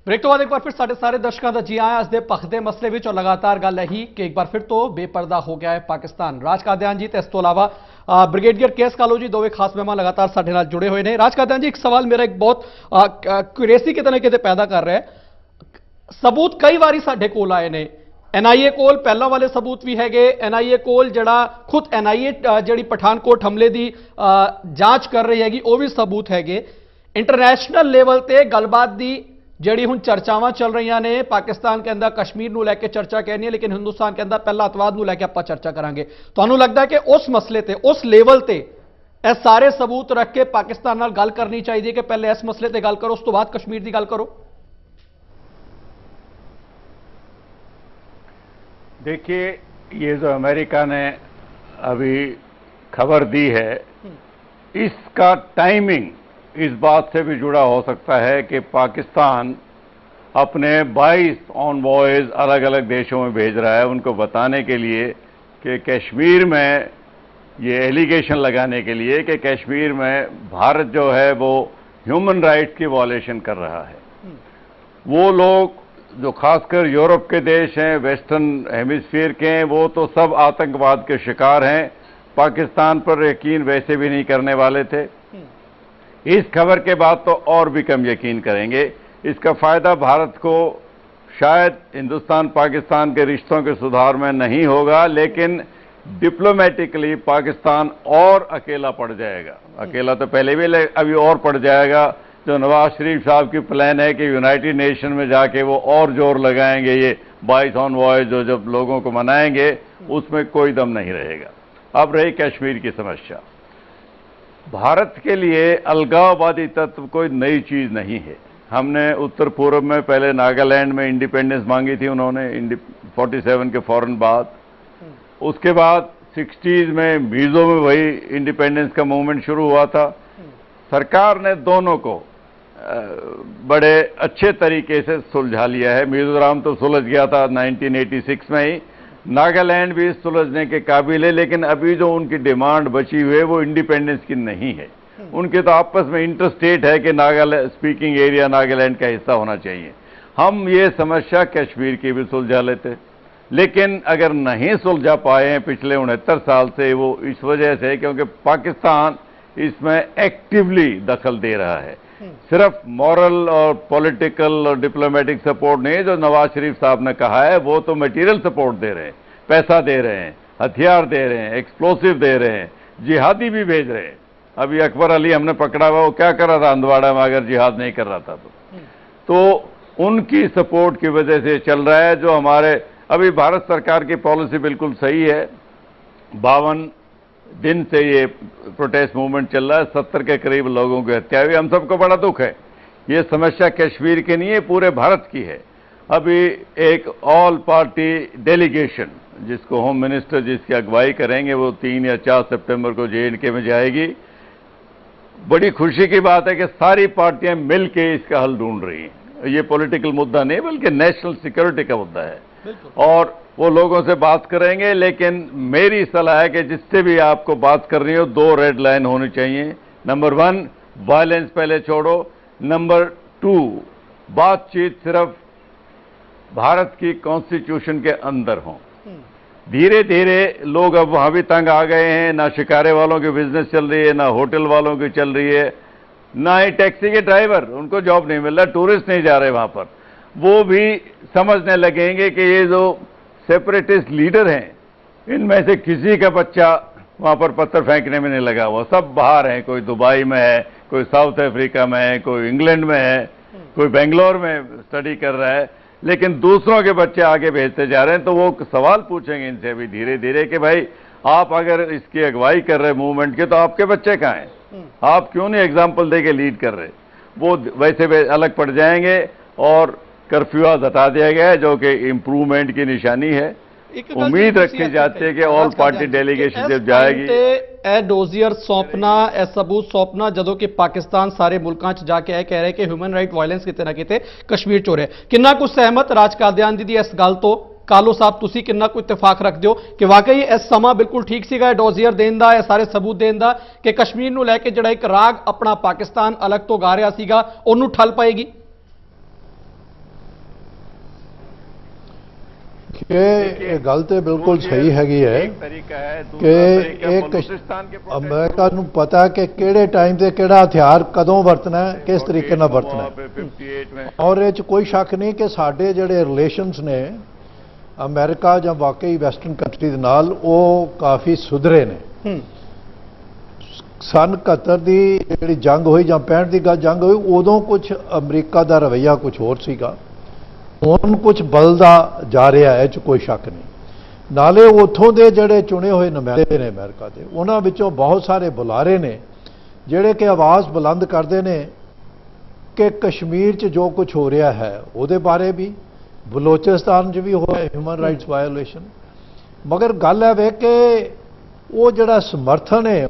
Break तो बाद एक बार फिर सारे दर्शकों का जी आया अस दे भखदे मसले विच और लगातार गल यही कि एक बार फिर तो बेपर्दा हो गया है पाकिस्तान। राज कादियान जी तो इस तो अलावा ब्रिगेडियर के एस कालो जी दोवे खास मेहमान लगातार साडे नाल जुड़े हुए हैं। राज कादियान जी, एक सवाल मेरा एक बहुत क्यूरेसी किते ना किते पैदा कर रहा है। सबूत कई बारी साडे कोल आए ने, एनआईए कोल पहला वाले सबूत भी हैगे, एनआईए कोल जड़ा खुद एनआईए जड़ी पठानकोट हमले की जांच कर रही हैगी वो भी सबूत हैगे। इंटरनेशनल लेवल ते गलबात दी जड़ी हुण चर्चावां चल रही ने, पाकिस्तान के अंदर कश्मीर नूं लैके चर्चा कहनी है, लेकिन हिंदुस्तान के अंदर पहला अतवाद नूं लैके आपां चर्चा करांगे। तुहानूं लगदा है कि उस मसले ते उस लेवल ते ए सारे सबूत रख के पाकिस्तान नाल गल करनी चाहिए कि पहले इस मसले ते गल करो उस तो बाद कश्मीर की गल करो? देखिए, ये जो अमेरिका ने अभी खबर दी है, इसका टाइमिंग इस बात से भी जुड़ा हो सकता है कि पाकिस्तान अपने 22 ऑनवॉयज अलग अलग देशों में भेज रहा है उनको बताने के लिए कि कश्मीर में ये एलिगेशन लगाने के लिए कि कश्मीर में भारत जो है वो ह्यूमन राइट्स की वॉयलेशन कर रहा है। वो लोग जो खासकर यूरोप के देश हैं, वेस्टर्न हेमिस्फीयर के हैं, वो तो सब आतंकवाद के शिकार हैं। पाकिस्तान पर यकीन वैसे भी नहीं करने वाले थे। इस खबर के बाद तो और भी कम यकीन करेंगे। इसका फायदा भारत को शायद हिंदुस्तान पाकिस्तान के रिश्तों के सुधार में नहीं होगा, लेकिन डिप्लोमेटिकली पाकिस्तान और अकेला पड़ जाएगा। अकेला तो पहले भी, अभी और पड़ जाएगा। जो नवाज शरीफ साहब की प्लान है कि यूनाइटेड नेशन में जाके वो और जोर लगाएंगे, ये 22 ऑनवॉय जो जब लोगों को मनाएंगे, उसमें कोई दम नहीं रहेगा। अब रही कश्मीर की समस्या, भारत के लिए अलगाववादी तत्व कोई नई चीज नहीं है। हमने उत्तर पूर्व में पहले नागालैंड में इंडिपेंडेंस मांगी थी उन्होंने 47 के फौरन बाद। उसके बाद 60s में मिजो में वही इंडिपेंडेंस का मूवमेंट शुरू हुआ था। सरकार ने दोनों को बड़े अच्छे तरीके से सुलझा लिया है। मिजोरम तो सुलझ गया था 1986 में ही, नागालैंड भी सुलझने के काबिल है, लेकिन अभी जो उनकी डिमांड बची हुई है वो इंडिपेंडेंस की नहीं है। उनके तो आपस में इंटरस्टेट है कि नागालैंड स्पीकिंग एरिया नागालैंड का हिस्सा होना चाहिए। हम ये समस्या कश्मीर की भी सुलझा लेते, लेकिन अगर नहीं सुलझा पाए हैं पिछले 69 साल से, वो इस वजह से क्योंकि पाकिस्तान इसमें एक्टिवली दखल दे रहा है। सिर्फ मॉरल और पॉलिटिकल और डिप्लोमेटिक सपोर्ट नहीं, जो नवाज शरीफ साहब ने कहा है वो तो मटेरियल सपोर्ट दे रहे हैं, पैसा दे रहे हैं, हथियार दे रहे हैं, एक्सप्लोसिव दे रहे हैं, जिहादी भी भेज रहे हैं। अभी अकबर अली हमने पकड़ा हुआ, वो क्या कर रहा था अंदवाड़ा में अगर जिहाद नहीं कर रहा था तो उनकी सपोर्ट की वजह से चल रहा है। जो हमारे अभी भारत सरकार की पॉलिसी बिल्कुल सही है। 52 दिन से ये प्रोटेस्ट मूवमेंट चल रहा है, 70 के करीब लोगों की हत्या हुई। हम सबको बड़ा दुख है। ये समस्या कश्मीर की नहीं है, पूरे भारत की है। अभी एक ऑल पार्टी डेलीगेशन जिसको होम मिनिस्टर जिसकी अगुवाई करेंगे वो 3 या 4 सितंबर को J&K में जाएगी। बड़ी खुशी की बात है कि सारी पार्टियां मिल के इसका हल ढूंढ रही हैं। ये पॉलिटिकल मुद्दा नहीं बल्कि नेशनल सिक्योरिटी का मुद्दा है और वो लोगों से बात करेंगे। लेकिन मेरी सलाह है कि जिससे भी आपको बात करनी हो, 2 रेड लाइन होनी चाहिए। नंबर 1, वायलेंस पहले छोड़ो। नंबर 2, बातचीत सिर्फ भारत की कॉन्स्टिट्यूशन के अंदर हो। धीरे धीरे लोग अब वहां भी तंग आ गए हैं। ना शिकारे वालों की बिजनेस चल रही है, ना होटल वालों की चल रही है, ना ही टैक्सी के ड्राइवर, उनको जॉब नहीं मिल रहा, टूरिस्ट नहीं जा रहे वहां पर। वो भी समझने लगेंगे कि ये जो सेपरेटिस्ट लीडर हैं, इनमें से किसी का बच्चा वहां पर पत्थर फेंकने में नहीं लगा हुआ। सब बाहर हैं, कोई दुबई में है, कोई साउथ अफ्रीका में है, कोई इंग्लैंड में है, कोई बेंगलोर में स्टडी कर रहा है, लेकिन दूसरों के बच्चे आगे भेजते जा रहे हैं। तो वो सवाल पूछेंगे इनसे भी धीरे धीरे कि भाई आप अगर इसकी अगुवाई कर रहे मूवमेंट के, तो आपके बच्चे कहाँ हैं? आप क्यों नहीं एग्जाम्पल दे के लीड कर रहे? वो वैसे अलग पड़ जाएंगे और कर्फ्यू हटा दिया गया है जो कि इंप्रूवमेंट की निशानी है। उम्मीद रखी जाती है कि ऑल पार्टी डेलीगेशन जब जाएगी ए डोजियर सौंपना, ए सबूत सौंपना, जदों कि पाकिस्तान सारे मुल्कां च जाके ए कह रहे कि ह्यूमन राइट वायलेंस किते ना किते कश्मीर च हो रहा है। किन्ना कुछ सहमत राज कादियान दी इस गल तो? कालो साहब तुसी किन्ना कुछ इत्तेफाक रखते हो कि वाकई इस समा बिल्कुल ठीक सीगा डोजियर देन दा, ए सारे सबूत देन दा कि कश्मीर नूं लैके जिहड़ा एक राग अपना पाकिस्तान अलग तो गा रहा सीगा, ओनूं ठल पाएगी? कि ये गल तो बिल्कुल सही हैगी है एक तरीका है, कि दूसरा तरीका एक बलूचिस्तान के protest अमेरिका नूं पता कि किहड़े टाइम ते किहड़ा हथियार कदों वरतना है, किस तरीके नाल वरतना है। 58 में और ये कोई शक नहीं कि साडे जिहड़े रिलेशनस ने अमेरिका जां वाकई वैसटर्न कंट्री दे नाल वो काफ़ी सुधरे ने। सन 71 की जिहड़ी जंग हुई जां 65 की जंग हुई उदों कुछ अमरीका का रवैया कुछ होर सीगा, हुण कुछ बदलदा जा रहा है, कोई शक नहीं। नाले उत्थों के जिहड़े चुने हुए नुमाइंदे ने अमेरिका के, उन्हां विचों बहुत सारे बुलारे ने जिहड़े कि आवाज़ बुलंद करते हैं कि कश्मीर च जो कुछ हो रहा है उहदे बारे भी, बलोचिस्तान च भी हो ह्यूमन राइट्स वायोलेशन। मगर गल है वे कि वो जिहड़ा समर्थन है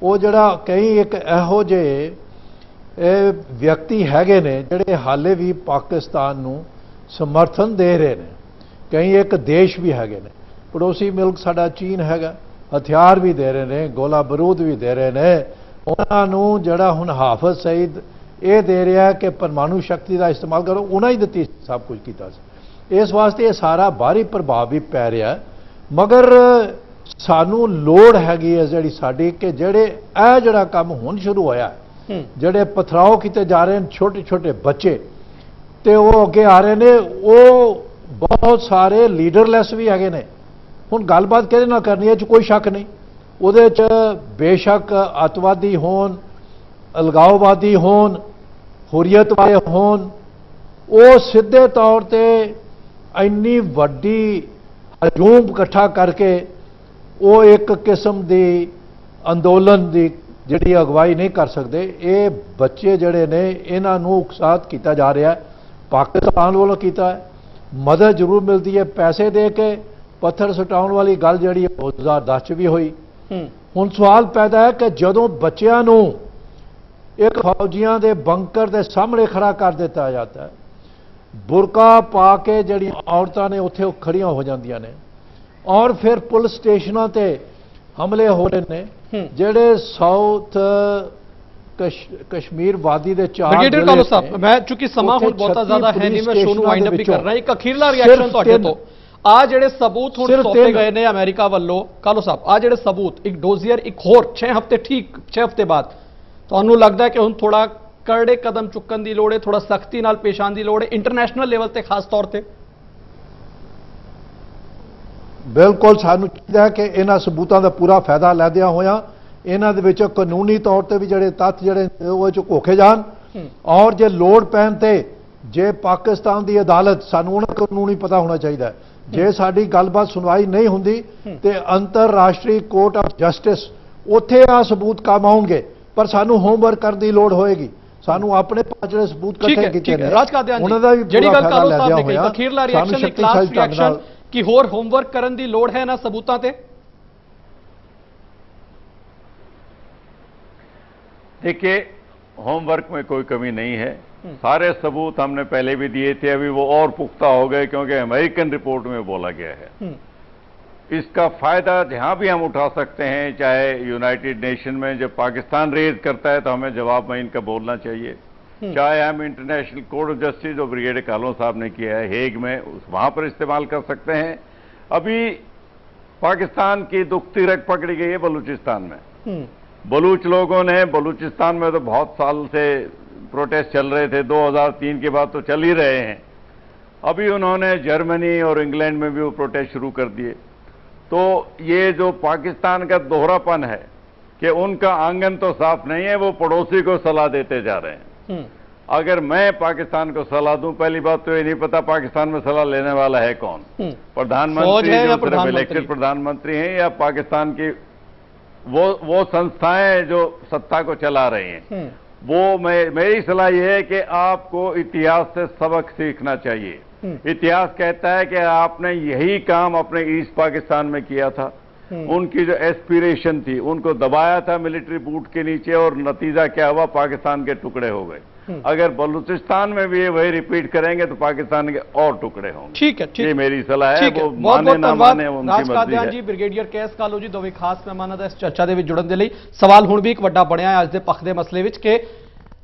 वो जिहड़ा कई एक इहो जिहे व्यक्ति हैगे ने जिहड़े हाले भी पाकिस्तान नूं समर्थन दे रहे हैं। कई एक देश भी हैगे ने, पड़ोसी मुल्क साडा चीन हैगा, हथियार भी दे रहे हैं, गोला बारूद भी दे रहे हैं। उन्हां नूं जिहड़ा हुण हाफिज सईद ये दे रहा है कि परमाणु शक्ति का इस्तेमाल करो, उन्हें ही दित्ती सब कुछ किया। इस वास्ते ये सारा बाहरी प्रभाव भी पै रहा है। मगर सानू लोड़ हैगी है जिहड़ी साडी कि जिहड़े ए जिहड़ा काम हुण शुरू होया है, जिहड़े पथराव किए जा रहे हैं छोटे छोटे बच्चे ते वो अगे आ रहे ने, वो बहुत सारे लीडरलैस भी हैगे ने। हुण गलबात किहदे नाल करनी है कोई शक नहीं, उहदे च बेशक अतवादी होण, अलगाववादी होण, हुर्रियत वाले होण, वो सीधे तौर पर इन्नी वड्डी हजूम इकट्ठा करके वो एक किस्म की अंदोलन की जिहड़ी अगवाई नहीं कर सकते। ये बच्चे जिहड़े ने इन्हां नूं उकसाहत किया जा रहा है, पाकिस्तान वालों किया है, मदद जरूर मिलती है पैसे दे के। पत्थर सटाउण वाली गल जिहड़ी 2010 भी हुई। हुण सवाल पैदा है कि जदों बच्चियां नूं एक फौजियां दे बंकर के सामने खड़ा कर दिता जाता है, बुरका पा के जिहड़ी औरतां ने उत्थे खड़ियां हो जांदियां ने, और फिर पुलिस स्टेशनों ते हमले हो रहे ने जिहड़े साउथ कश्मीर वादी दे 4 ब्रिगेडियर कालो साहब, मैं चूंकि समा हुण बहुत ज्यादा है नहीं, मैं शो नूं वाइंड अप भी कर रहा। एक अखीरला रिएक्शन तुहाडे तो आ जिहड़े सबूत हुण सौंपे गए ने अमेरिका वालों, कालो साहब आ जिहड़े सबूत, एक डोजियर एक होर 6 हफ्ते, ठीक 6 हफ्ते बाद तुहानूं लगदा है कि हुण थोड़ा करड़े कदम चुकन की लोड़ है, थोड़ा सख्ती नाल पेश आने की लोड़ है इंटरनेशनल लेवल ते खास तौर पर? बिल्कुल सानू चाहिए कि इन्हां सबूतों का पूरा फायदा लैंदियां होया इन्हां दे विच कानूनी तौर पर भी जिहड़े तत्थ जिहड़े वो घोखे जान, और जे लोड़ पैण ते जे पाकिस्तान की अदालत सानू उन्हां कानूनी पता होना चाहिए, जे साडी गलबात सुनवाई नहीं हुंदी ते अंतरराष्ट्रीय कोर्ट ऑफ जस्टिस उत्थे आ सबूत काम आउणगे, पर सानू होमवर्क करने की लोड़ होएगी। सानू अपने पास जिहड़े सबूत इकट्ठे कीते ने उन्हां दा भी जिहड़ी पूरा गल फायदा कालो साहब ने लैंदियां कही, होया अखीरला रिएक्शन, एक लास्ट रिएक्शन कि होर होमवर्क करने की लोड़ है ना सबूतां ते? देखिए, होमवर्क में कोई कमी नहीं है, सारे सबूत हमने पहले भी दिए थे, अभी वो और पुख्ता हो गए क्योंकि अमेरिकन रिपोर्ट में बोला गया है। इसका फायदा जहां भी हम उठा सकते हैं, चाहे यूनाइटेड नेशन में जब पाकिस्तान रेज करता है तो हमें जवाब में इनका बोलना चाहिए, चाहे हम इंटरनेशनल कोर्ट ऑफ जस्टिस जो ब्रिगेडियर कालो साहब ने किया है हेग में, वहां पर इस्तेमाल कर सकते हैं। अभी पाकिस्तान की दुखती रग पकड़ी गई है बलूचिस्तान में। बलूच लोगों ने, बलूचिस्तान में तो बहुत साल से प्रोटेस्ट चल रहे थे, 2003 के बाद तो चल ही रहे हैं। अभी उन्होंने जर्मनी और इंग्लैंड में भी वो प्रोटेस्ट शुरू कर दिए। तो ये जो पाकिस्तान का दोहरापन है कि उनका आंगन तो साफ नहीं है, वो पड़ोसी को सलाह देते जा रहे हैं। अगर मैं पाकिस्तान को सलाह दूं, पहली बात तो ये नहीं पता पाकिस्तान में सलाह लेने वाला है कौन, प्रधानमंत्री जो सिर्फ इलेक्टेड प्रधानमंत्री हैं या पाकिस्तान की वो संस्थाएं जो सत्ता को चला रही हैं। वो मेरी सलाह यह है कि आपको इतिहास से सबक सीखना चाहिए। इतिहास कहता है कि आपने यही काम अपने ईस्ट पाकिस्तान में किया था। उनकी जो एस्पिरेशन थी उनको दबाया था मिलिट्री बूट के नीचे, और नतीजा क्या हुआ, पाकिस्तान के टुकड़े हो गए। अगर बलूचिस्तान में भी वही रिपीट करेंगे तो पाकिस्तान के और टुकड़े होंगे। ठीक है, ये मेरी सलाह है। वो माने ना माने उनकी मर्जी है। राजकादियान जी, ब्रिगेडियर केएस कालो जी, दोवें खास मेहमानां दा इस चर्चा दे विच जुड़न दे लई। सवाल हुण भी एक वड्डा बणिया है अज दे पख दे मसले विच कि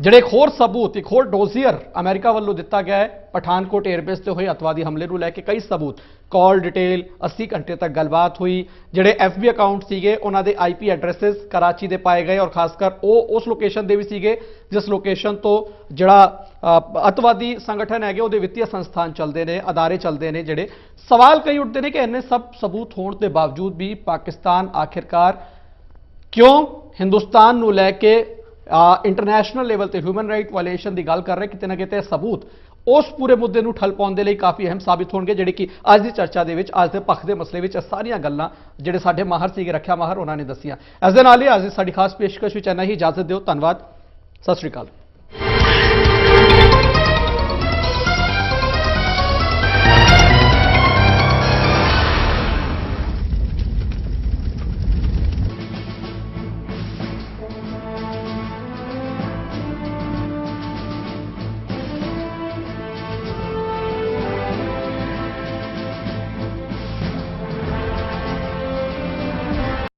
ਜਿਹੜੇ ਇੱਕ ਹੋਰ ਸਬੂਤ, ਇੱਕ ਹੋਰ ਡੋਜ਼ੀਅਰ ਅਮਰੀਕਾ ਵੱਲੋਂ ਦਿੱਤਾ ਗਿਆ ਹੈ ਪਠਾਨਕੋਟ 에ਅਰਬੇਸ ਤੇ ਹੋਏ ਅਤਵਾਦੀ ਹਮਲੇ ਨੂੰ ਲੈ ਕੇ ਕਈ ਸਬੂਤ, ਕਾਲ ਡਿਟੇਲ, 80 ਘੰਟੇ ਤੱਕ ਗੱਲਬਾਤ ਹੋਈ, ਜਿਹੜੇ FB ਅਕਾਊਂਟ ਸੀਗੇ ਉਹਨਾਂ ਦੇ IP ਐਡਰੈਸਸ ਕਰਾਚੀ ਦੇ ਪਾਏ ਗਏ ਔਰ ਖਾਸ ਕਰ ਉਹ ਉਸ ਲੋਕੇਸ਼ਨ ਦੇ ਵੀ ਸੀਗੇ ਜਿਸ ਲੋਕੇਸ਼ਨ ਤੋਂ ਜਿਹੜਾ ਅਤਵਾਦੀ ਸੰਗਠਨ ਹੈਗੇ ਉਹਦੇ ਵਿੱਤੀ ਸੰਸਥਾਨ ਚੱਲਦੇ ਨੇ, ਅਦਾਰੇ ਚੱਲਦੇ ਨੇ। ਜਿਹੜੇ ਸਵਾਲ ਕਈ ਉੱਠਦੇ ਨੇ ਕਿ ਇੰਨੇ ਸਭ ਸਬੂਤ ਹੋਣ ਦੇ ਬਾਵਜੂਦ ਵੀ ਪਾਕਿਸਤਾਨ ਆਖਿਰਕਾਰ ਕਿਉਂ ਹਿੰਦੁਸਤਾਨ ਨੂੰ ਲੈ ਕੇ ਇੰਟਰਨੈਸ਼ਨਲ ਲੈਵਲ ਤੇ ਹਿਊਮਨ ਰਾਈਟ ਵਾਇਲੇਸ਼ਨ ਦੀ ਗੱਲ ਕਰ ਰਹੇ। ਕਿਤੇ ਨਾ ਕਿਤੇ ਸਬੂਤ ਉਸ ਪੂਰੇ ਮੁੱਦੇ ਨੂੰ ਠੱਲ ਪਾਉਣ ਦੇ ਲਈ ਕਾਫੀ ਅਹਿਮ ਸਾਬਿਤ ਹੋਣਗੇ, ਜਿਹੜੇ ਕਿ ਅੱਜ ਦੀ ਚਰਚਾ ਦੇ ਵਿੱਚ, ਅੱਜ ਦੇ ਪੱਖ ਦੇ ਮਸਲੇ ਵਿੱਚ ਸਾਰੀਆਂ ਗੱਲਾਂ ਜਿਹੜੇ ਸਾਡੇ ਮਾਹਰ ਸੀਗੇ, ਰੱਖਿਆ ਮਾਹਰ, ਉਹਨਾਂ ਨੇ ਦੱਸੀਆਂ। ਇਸ ਦੇ ਨਾਲ ਹੀ ਅੱਜ ਦੀ ਸਾਡੀ ਖਾਸ ਪੇਸ਼ਕਸ਼ ਵਿੱਚ ਇੰਨਾ ਹੀ। ਇਜਾਜ਼ਤ ਦਿਓ, ਧੰਨਵਾਦ, ਸਤਿ ਸ਼੍ਰੀ ਅਕਾਲ।